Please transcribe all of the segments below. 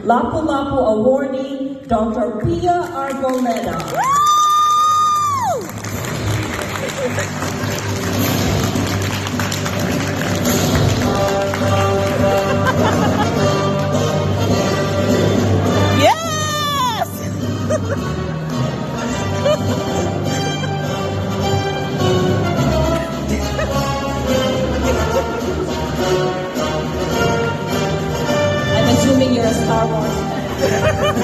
Lapu-Lapu awardee, Dr. Pia Arboleda. I'm assuming you're a Star Wars fan.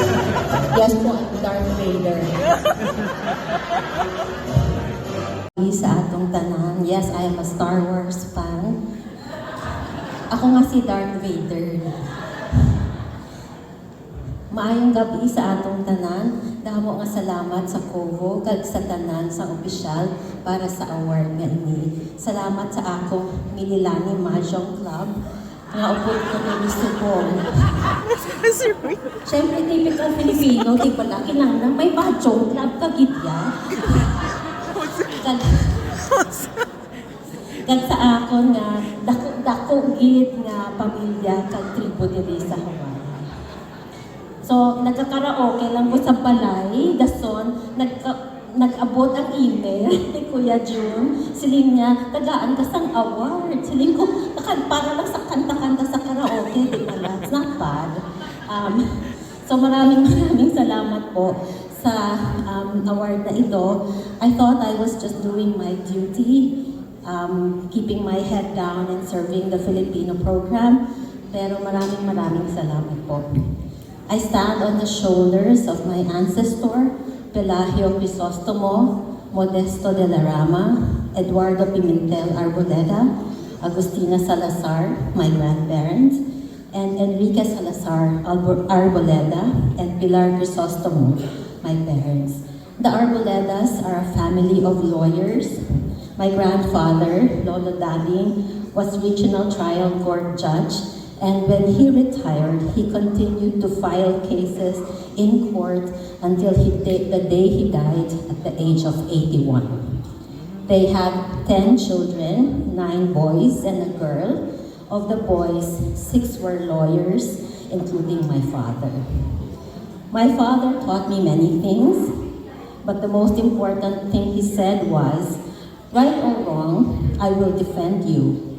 Yes po, I'm Darth Vader. Sa atong tanan, yes, I am a Star Wars fan. Ako nga si Darth Vader. Maayong gabi sa atong tanan. Damo nga salamat sa Covo kag sa tanan sa opisyal para sa award nga ini. Salamat sa akong Mililani Mahjong Club nga upod ko ni Subong. Siyempre, typical Filipino, di ba laki lang na may Mahjong Club kagitya. Kag sa akon nga dako gid nga pamilya kag tribo diri sa Hawaii. So nagka-karaoke lang ko sa balay, dason nag-abot ang email ni Kuya June. Siling niya, tagaan ka sang award. Siling ko, para lang sa kanta-kanta sa karaoke, di pala. It's not bad. So maraming salamat po sa award na ito. I thought I was just doing my duty, keeping my head down and serving the Filipino program. Pero maraming salamat po. I stand on the shoulders of my ancestor, Pelagio Crisostomo, Modesto de la Rama, Eduardo Pimentel Arboleda, Agustina Salazar, my grandparents, and Enrique Salazar Arboleda and Pilar Crisostomo, my parents. The Arboledas are a family of lawyers. My grandfather, Lolo Dading, was regional trial court judge, and when he retired, he continued to file cases in court until the day he died at the age of 81. They had 10 children, 9 boys and a girl. Of the boys, 6 were lawyers, including my father. My father taught me many things, but the most important thing he said was, right or wrong, I will defend you.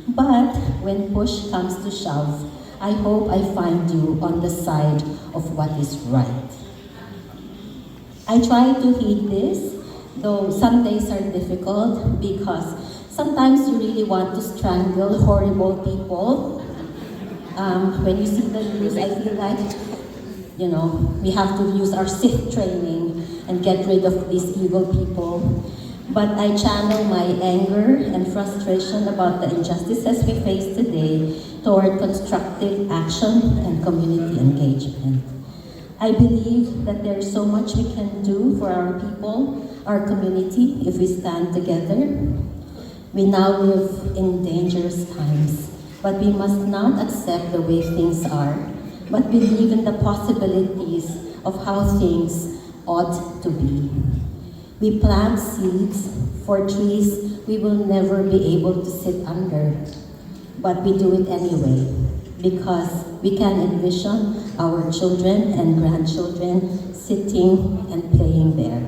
But when push comes to shove, I hope I find you on the side of what is right. I try to heed this, though some days are difficult because sometimes you really want to strangle horrible people. When you see the news, I feel like, we have to use our Sith training and get rid of these evil people. But I channel my anger and frustration about the injustices we face today toward constructive action and community engagement. I believe that there is so much we can do for our people, our community, if we stand together. We now live in dangerous times, but we must not accept the way things are, but believe in the possibilities of how things ought to be. We plant seeds for trees we will never be able to sit under, but we do it anyway because we can envision our children and grandchildren sitting and playing there.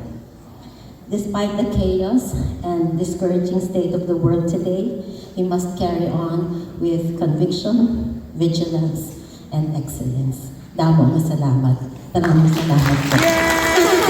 Despite the chaos and discouraging state of the world today, we must carry on with conviction, vigilance, and excellence. Damo nga salamat. Maraming salamat po.